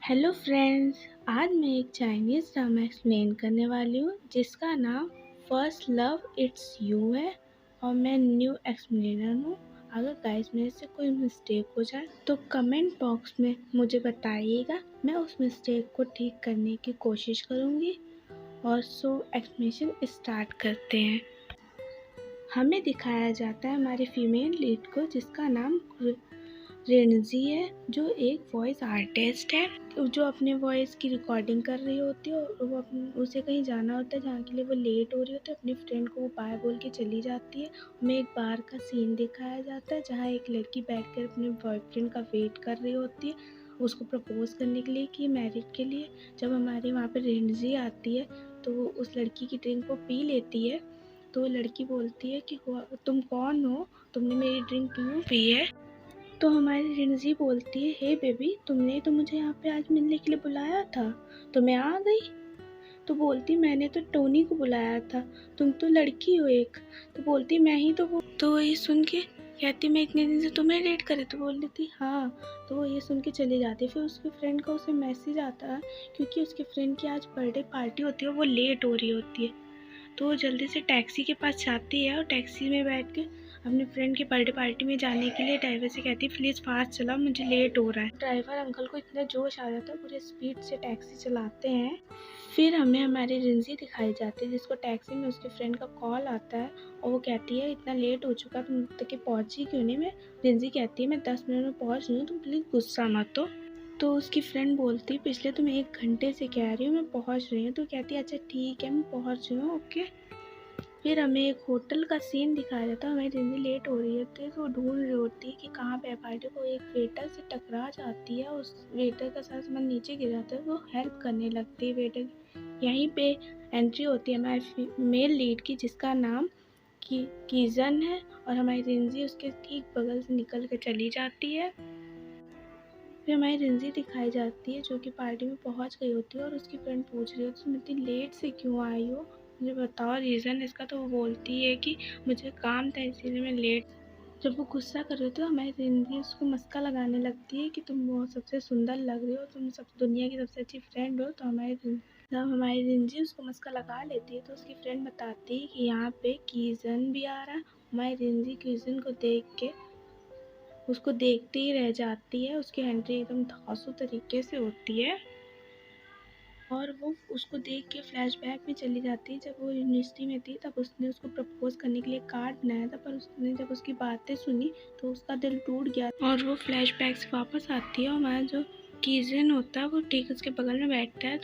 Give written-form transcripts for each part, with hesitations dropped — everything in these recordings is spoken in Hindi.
Hello friends. आज मैं एक चाइनीज़ ड्रामा एक्सप्लेन करने वाली हूँ जिसका नाम फर्स्ट लव इट्स यू है और मैं न्यू एक्सप्लेनर हूँ। अगर गाइस मेरे से कोई मिस्टेक हो जाए तो कमेंट बॉक्स में मुझे बताइएगा, मैं उस मिस्टेक को ठीक करने की कोशिश करूँगी। और सो एक्सप्लेनेशन स्टार्ट करते हैं। हमें दिखाया जाता है हमारे फीमेल लीड को जिसका नाम रेनजी है, जो एक वॉइस आर्टिस्ट है जो अपने वॉइस की रिकॉर्डिंग कर रही होती है और उसे कहीं जाना होता है जहाँ के लिए वो लेट हो रही होती है। अपनी फ्रेंड को वो बाय बोल के चली जाती है। हमें एक बार का सीन दिखाया जाता है जहाँ एक लड़की बैठकर अपने बॉयफ्रेंड का वेट कर रही होती है उसको प्रपोज करने के लिए कि मैरिज के लिए। जब हमारे वहाँ पर रेनजी आती है तो वो उस लड़की की ड्रिंक को पी लेती है। तो वो लड़की बोलती है कि तुम कौन हो, तुमने मेरी ड्रिंक क्यों पी है। तो हमारी रिंजी बोलती है, हे बेबी, तुमने तो मुझे यहाँ पे आज मिलने के लिए बुलाया था तो मैं आ गई। तो बोलती, मैंने तो टोनी को बुलाया था, तुम तो लड़की हो एक। तो बोलती, मैं ही तो वो। तो ये सुन के कहती, मैं इतने दिन से तुम्हें डेट करे। तो बोल रही थी हाँ। तो वो ये सुन के चली जाती। फिर उसके फ्रेंड का उसे मैसेज आता है क्योंकि उसके फ्रेंड की आज बर्थडे पार्टी होती है और वो लेट हो रही होती है। तो वो जल्दी से टैक्सी के पास जाती है और टैक्सी में बैठ के अपने फ्रेंड की बर्थडे पार्टी में जाने के लिए ड्राइवर से कहती है, प्लीज़ फास्ट चलाओ, मुझे लेट हो रहा है। ड्राइवर अंकल को इतना जोश आ जाता है, पूरे स्पीड से टैक्सी चलाते हैं। फिर हमें हमारी रिंजी दिखाई जाती है जिसको टैक्सी में उसके फ्रेंड का कॉल आता है और वो कहती है, इतना लेट हो चुका, तुम तक पहुँची क्यों नहीं। मैं रिंजी कहती है, मैं 10 मिनट में पहुँच रही हूँ, तुम प्लीज़ गुस्सा मत हो। तो उसकी फ्रेंड बोलती, पिछले तुम 1 घंटे से कह रही हूँ मैं पहुँच रही हूँ। तो कहती है, अच्छा ठीक है, मैं पहुँच रही हूँ, ओके। फिर हमें एक होटल का सीन दिखाया जाता है। हमें रिंजी लेट हो रही होती है तो वो ढूंढ रही होती है कि कहाँ पे है पार्टी। को एक वेटर से टकरा जाती है, उस वेटर का सारा सामान नीचे गिर जाता है, वो हेल्प करने लगती है वेटर। यहीं पे एंट्री होती है हमारे मेल लीड की जिसका नाम कीजन है और हमारी रिंजी उसके ठीक बगल से निकल कर चली जाती है। फिर हमारी रिंजी दिखाई जाती है जो कि पार्टी में पहुंच गई होती है और उसकी फ्रेंड पूछ रही होती है, तुम इतनी लेट से क्यों आई हो, मुझे बताओ रीज़न इसका। तो वो बोलती है कि मुझे काम था इसीलिए मैं लेट। जब वो गुस्सा कर रही होती है हमारी रिंजी उसको मस्का लगाने लगती है कि तुम वो सबसे सुंदर लग रही हो, तुम सब दुनिया की सबसे अच्छी फ्रेंड हो। तो हमारी रिंजी उसको मस्का लगा लेती है तो उसकी फ्रेंड बताती है कि यहाँ पे कीजन भी आ रहा है। हमारी रिंजी कीजन को देख के उसको देखते ही रह जाती है। उसकी एंट्री एकदम धांसू तरीके से होती है और वो उसको देख के फ्लैशबैक में चली जाती है। जब वो यूनिवर्सिटी में थी तब उसने उसको प्रपोज करने के लिए कार्ड बनाया था, पर उसने जब उसकी बातें सुनी तो उसका दिल टूट गया और वो फ्लैशबैक से वापस आती है। और हमारा जो कीजन होता है वो ठीक उसके बगल में बैठता है।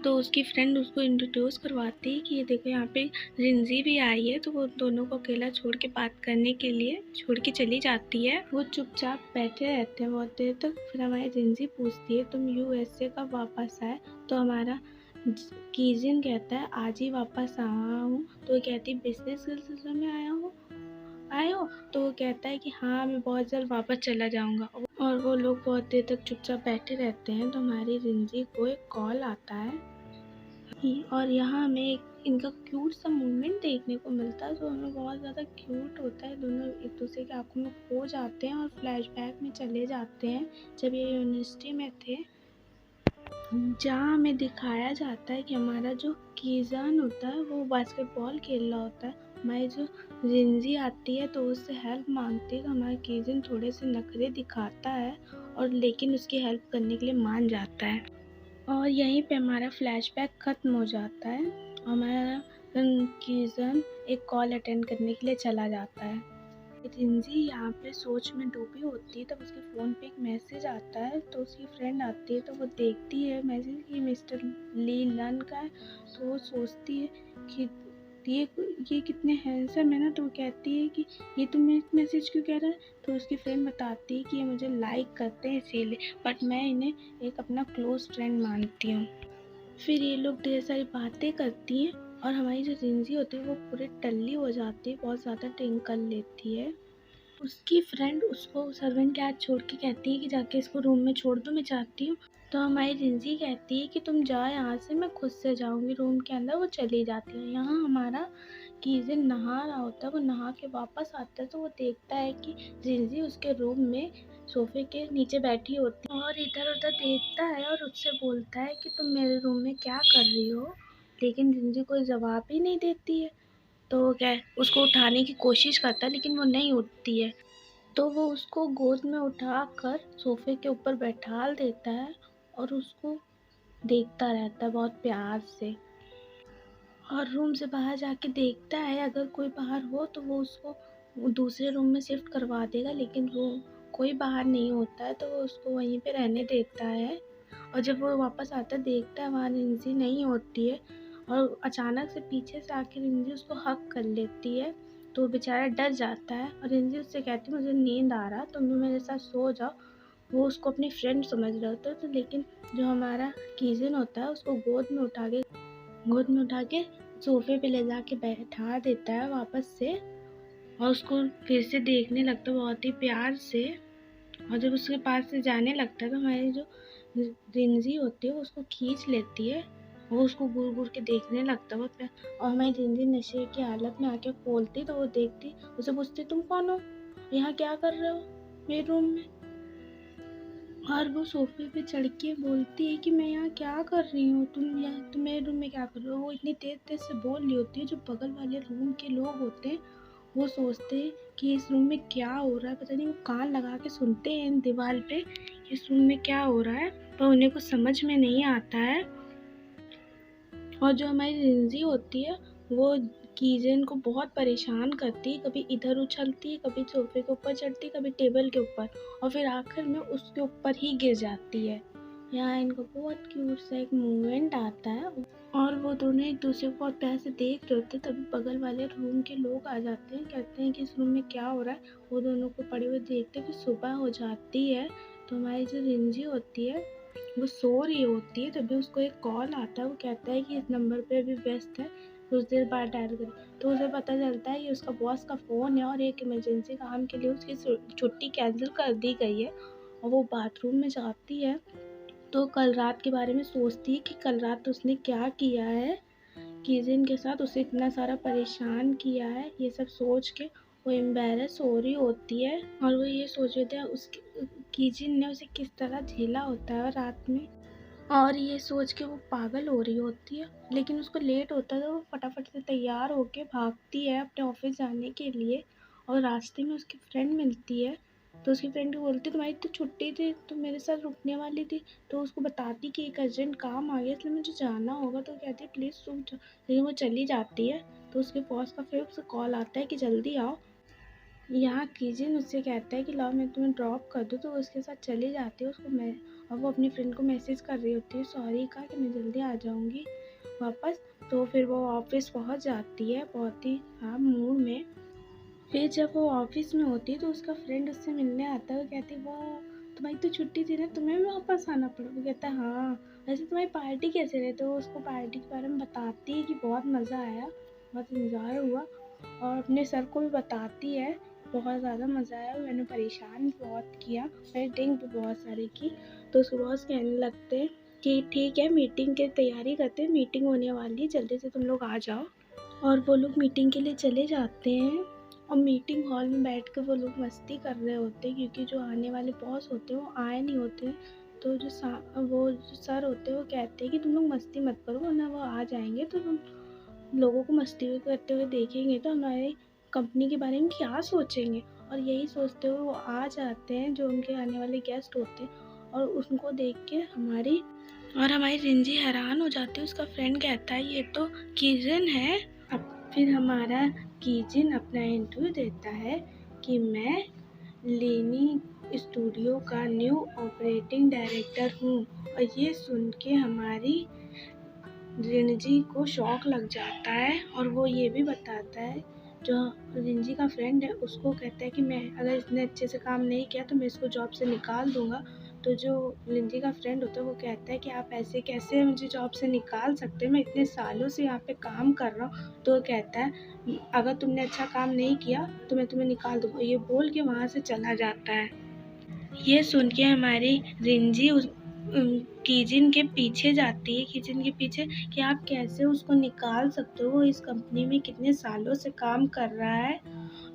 तो उसकी फ्रेंड उसको इंट्रोड्यूस करवाती है कि ये देखो यहाँ पे रिंजी भी आई है। तो वो दोनों को अकेला छोड़ के बात करने के लिए छोड़ के चली जाती है। वो चुपचाप बैठे रहते हैं बहुत देर तक। फिर हमारी रिंजी पूछती है, तुम यूएसए कब वापस आए। तो हमारा कीजिन कहता है, आज ही वापस आया हूँ। तो वो कहती है, बिजनेस सिलसिले में आए हो। तो वो कहता है कि हाँ, मैं बहुत जल्द वापस चला जाऊँगा। और वो लोग बहुत देर तक चुपचाप बैठे रहते हैं। तो हमारी रिंजी को एक कॉल आता है और यहाँ हमें इनका क्यूट सा मूवमेंट देखने को मिलता है जो हमें बहुत ज़्यादा क्यूट होता है। दोनों एक दूसरे की आंखों में खो जाते हैं और फ्लैशबैक में चले जाते हैं जब ये यूनिवर्सिटी में थे, जहाँ हमें दिखाया जाता है कि हमारा जो कीजान होता है वो बास्केटबॉल खेल रहा होता है। हमारी जो रिंजी आती है तो उससे हेल्प मांगती है। तो हमारा कीजन थोड़े से नखरे दिखाता है और लेकिन उसकी हेल्प करने के लिए मान जाता है और यहीं पे हमारा फ्लैशबैक ख़त्म हो जाता है। हमारा कीजन एक कॉल अटेंड करने के लिए चला जाता है। रिंजी यहाँ पे सोच में डूबी होती है तब उसके फ़ोन पे एक मैसेज आता है। तो उसकी फ्रेंड आती है तो वो देखती है मैसेज कि मिस्टर ली लन का है। तो वो सोचती है कि ये कितने हैंडसम है ना। तो वो कहती है कि ये तुम्हें मैसेज क्यों कह रहा है। तो उसकी फ्रेंड बताती है कि ये मुझे लाइक करते हैं इसीलिए, बट मैं इन्हें एक अपना क्लोज फ्रेंड मानती हूँ। फिर ये लोग ढेर सारी बातें करती हैं और हमारी जो रिंजी होती है वो पूरी टल्ली हो जाती है, बहुत ज़्यादा ड्रिंक कर लेती है। उसकी फ्रेंड उसको सर्वेंट के हाथ छोड़ के कहती है कि जाके इसको रूम में छोड़ दो, मैं चाहती हूँ। तो हमारी रिंजी कहती है कि तुम जाओ यहाँ से, मैं खुद से जाऊँगी रूम के अंदर। वो चली जाती है। यहाँ हमारा कीजिन नहा रहा होता है, वो नहा के वापस आता है तो वो देखता है कि रिंजी उसके रूम में सोफे के नीचे बैठी होती है और इधर उधर देखता है और उससे बोलता है कि तुम मेरे रूम में क्या कर रही हो, लेकिन रिंजी कोई जवाब ही नहीं देती है। तो वो क्या है, उसको उठाने की कोशिश करता है लेकिन वो नहीं उठती है। तो वो उसको गोद में उठाकर सोफे के ऊपर बैठा देता है और उसको देखता रहता है बहुत प्यार से, और रूम से बाहर जाके देखता है अगर कोई बाहर हो तो वो उसको दूसरे रूम में शिफ्ट करवा देगा, लेकिन वो कोई बाहर नहीं होता है तो वो उसको वहीं पे रहने देता है। और जब वो वापस आता है देखता है वहाँ रिंजी नहीं होती है, और अचानक से पीछे से आके रिंजी उसको हक कर लेती है। तो वो बेचारा डर जाता है और रिंजी उससे कहती है मुझे नींद आ रहा, तुम भी मेरे साथ सो जाओ। वो उसको अपनी फ्रेंड समझ रहा होता है, तो लेकिन जो हमारा कीजिन होता है उसको गोद में उठा के सोफे पे ले जाके बैठा देता है वापस से, और उसको फिर से देखने लगता है बहुत ही प्यार से। और जब उसके पास से जाने लगता है तो हमारी जो रिंजी होती है वो उसको खींच लेती है, वो उसको घूर घूर के देखने लगता है बहुत प्यार। और हमारी रिंजी नशे की हालत में आके खोलती तो वो देखती, उसे पूछती तुम कौन हो, यहाँ क्या कर रहे हो मेरे रूम में। और वो सोफे पे चढ़ के बोलती है कि मैं यहाँ क्या कर रही हूँ, तुम मेरे रूम में क्या कर रहे हो। वो इतनी तेज तेज से बोल रही होती है, जो बगल वाले रूम के लोग होते हैं वो सोचते हैं कि इस रूम में क्या हो रहा है, पता नहीं वो कान लगा के सुनते हैं दीवार पे इस रूम में क्या हो रहा है, पर उन्हें कुछ समझ में नहीं आता है। और जो हमारी रिंजी होती है वो कीजन को बहुत परेशान करती है, कभी इधर उछलती है, कभी सोफे के ऊपर चढ़ती है, कभी टेबल के ऊपर, और फिर आखिर में उसके ऊपर ही गिर जाती है। यहाँ इनको बहुत क्यूट सा एक मोमेंट आता है और वो दोनों एक दूसरे को बहुत प्यार से देख रहे होते, तभी बगल वाले रूम के लोग आ जाते हैं, कहते हैं कि इस रूम में क्या हो रहा है। वो दोनों को पड़े हुए देखते फिर सुबह हो जाती है। तो हमारी जो रिंजी होती है वो सो रही होती है, तभी उसको एक कॉल आता है, वो कहता है कि इस नंबर पे अभी व्यस्त है, कुछ देर बाद डायल करें। तो उसे पता चलता है ये उसका बॉस का फ़ोन है और एक इमरजेंसी काम के लिए उसकी छुट्टी कैंसिल कर दी गई है। और वो बाथरूम में जाती है तो कल रात के बारे में सोचती है कि कल रात उसने क्या किया है, कीजिन के साथ उसे इतना सारा परेशान किया है, ये सब सोच के वो एम्बेरस हो रही होती है। और वो ये सोच रहे थे उसके कीजिन ने उसे किस तरह झेला होता है रात में, और ये सोच के वो पागल हो रही होती है। लेकिन उसको लेट होता है तो वो फटाफट से तैयार होके भागती है अपने ऑफिस जाने के लिए, और रास्ते में उसकी फ्रेंड मिलती है। तो उसकी फ्रेंड को बोलती तुम्हारी तो छुट्टी थी, तुम मेरे साथ रुकने वाली थी। तो उसको बताती कि एक अर्जेंट काम आ गया इसलिए मुझे जाना होगा, तो कहती है प्लीज़ तुम लेकिन वो चली जाती है। तो उसके बॉस का फिर उसे कॉल आता है कि जल्दी आओ। यहाँ कीजिन उससे कहता है कि लाओ मैं तुम्हें ड्रॉप कर दूँ, तो वो उसके साथ चली जाती है। उसको मैं और वो अपनी फ्रेंड को मैसेज कर रही होती है सॉरी का कि मैं जल्दी आ जाऊँगी वापस। तो फिर वो ऑफिस पहुँच जाती है बहुत ही खराब मूड में। फिर जब वो ऑफिस में होती है तो उसका फ्रेंड उससे मिलने आता है, वो कहती है वाह तुम्हारी तो छुट्टी थी ना, तुम्हें भी वापस आना पड़ा। वो कहता है हाँ, वैसे तुम्हारी पार्टी कैसे रही। तो वो उसको पार्टी के बारे में बताती है कि बहुत मज़ा आया, बहुत इन्जॉय हुआ, और अपने सर को भी बताती है बहुत ज़्यादा मज़ा आया, मैंने परेशान बहुत किया, मैंने ड्रिंक भी बहुत सारी की। तो उसके बॉस कहने लगते हैं कि ठीक है मीटिंग की तैयारी करते हैं, मीटिंग होने वाली है, जल्दी से तुम लोग आ जाओ। और वो लोग मीटिंग के लिए चले जाते हैं, और मीटिंग हॉल में बैठ कर वो लोग मस्ती कर रहे होते हैं, क्योंकि जो आने वाले बॉस होते हैं वो आए नहीं होते। तो वो जो सर होते हैं वो कहते हैं कि तुम लोग मस्ती मत करो, वरना वो आ जाएंगे तो तुम लोगों को मस्ती करते हुए देखेंगे तो हमारे कंपनी के बारे में क्या सोचेंगे। और यही सोचते हुए वो आ जाते हैं जो उनके आने वाले गेस्ट होते हैं, और उनको देख के हमारी रिंजी हैरान हो जाती है। उसका फ्रेंड कहता है ये तो कीजन है। अब फिर हमारा कीजिन अपना इंटरव्यू देता है कि मैं लेनी स्टूडियो का न्यू ऑपरेटिंग डायरेक्टर हूँ। और ये सुन के हमारी रिंजी को शौक लग जाता है, और वो ये भी बताता है, जो रिंजी का फ्रेंड है उसको कहता है कि मैं अगर इसने अच्छे से काम नहीं किया तो मैं इसको जॉब से निकाल दूंगा। तो जो रिंजी का फ्रेंड होता है वो कहता है कि आप ऐसे कैसे मुझे जॉब से निकाल सकते हैं, मैं इतने सालों से यहाँ पे काम कर रहा हूँ। तो वो कहता है अगर तुमने अच्छा काम नहीं किया तो मैं तुम्हें निकाल दूंगा, ये बोल के वहाँ से चला जाता है। ये सुन के हमारी रिंजी किजिन के पीछे जाती है, किजिन के पीछे कि आप कैसे उसको निकाल सकते हो, वो इस कंपनी में कितने सालों से काम कर रहा है।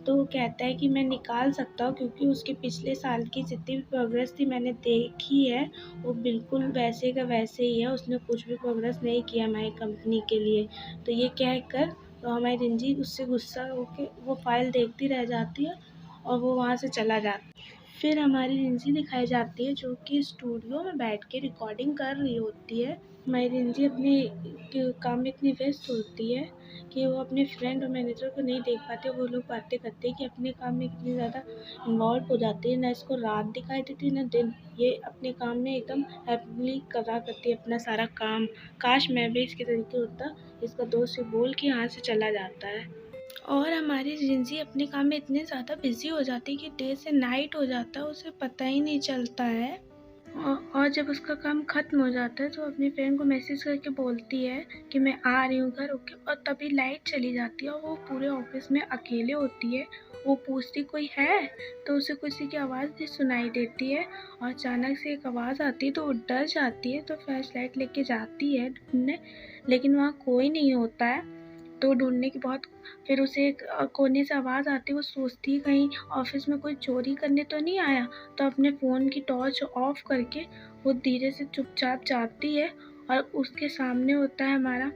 तो वो कहता है कि मैं निकाल सकता हूँ क्योंकि उसके पिछले साल की जितनी भी प्रोग्रेस थी मैंने देखी है, वो बिल्कुल वैसे का वैसे ही है, उसने कुछ भी प्रोग्रेस नहीं किया हमारी कंपनी के लिए। तो ये कहकर तो हमारी रिंजी उससे गुस्सा होकर वो फाइल देखती रह जाती है और वो वहाँ से चला जाता है। फिर हमारी रिंजी दिखाई जाती है जो कि स्टूडियो में बैठ के रिकॉर्डिंग कर रही होती है। हमारी रिंजी अपने काम में इतनी व्यस्त होती है कि वो अपने फ्रेंड और मैनेजर को नहीं देख पाते। वो लोग बातें करते हैं कि अपने काम में कितनी ज़्यादा इन्वॉल्व हो जाती है, ना इसको रात दिखाई देती ना दिन। ये अपने काम में एकदम हैप्पीली करा करती है अपना सारा काम। काश मैं भी इसके तरीके होता। इसका दोस्त ये बोल के यहाँ से चला जाता है और हमारी रिंजी अपने काम में इतने ज़्यादा बिजी हो जाती है कि डे से नाइट हो जाता है, उसे पता ही नहीं चलता है। और जब उसका काम ख़त्म हो जाता है तो अपनी फ्रेंड को मैसेज करके बोलती है कि मैं आ रही हूँ घर, ओके। और तभी लाइट चली जाती है और वो पूरे ऑफिस में अकेले होती है। वो पूछती कोई है, तो उसे किसी की आवाज़ भी सुनाई देती है और अचानक से एक आवाज़ आती है तो वो डर जाती है। तो फ्लैश लाइट लेके जाती है ढूंढने, लेकिन वहाँ कोई नहीं होता है। तो ढूंढने की बहुत फिर उसे एक कोने से आवाज़ आती है। वो सोचती है कहीं ऑफिस में कोई चोरी करने तो नहीं आया। तो अपने फ़ोन की टॉर्च ऑफ करके वो धीरे से चुपचाप जाती है और उसके सामने होता है हमारा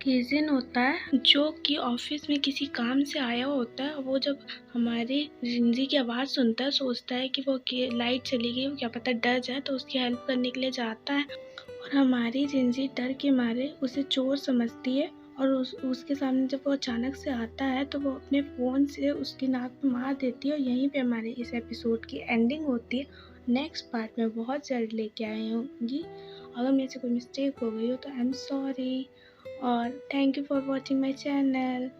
किजिन होता है जो कि ऑफिस में किसी काम से आया होता है। वो जब हमारी रिंजी की आवाज़ सुनता है सोचता है कि वो लाइट चली गई, क्या पता डर जाए, तो उसकी हेल्प करने के लिए जाता है। और हमारी रिंजी डर के मारे उसे चोर समझती है और उसके सामने जब वो अचानक से आता है तो वो अपने फ़ोन से उसकी नाक पे मार देती है। और यहीं पे हमारे इस एपिसोड की एंडिंग होती है। नेक्स्ट पार्ट में बहुत जल्द लेके आई होंगी। अगर मेरे से कोई मिस्टेक हो गई हो तो आई एम सॉरी और thank you for watching my channel.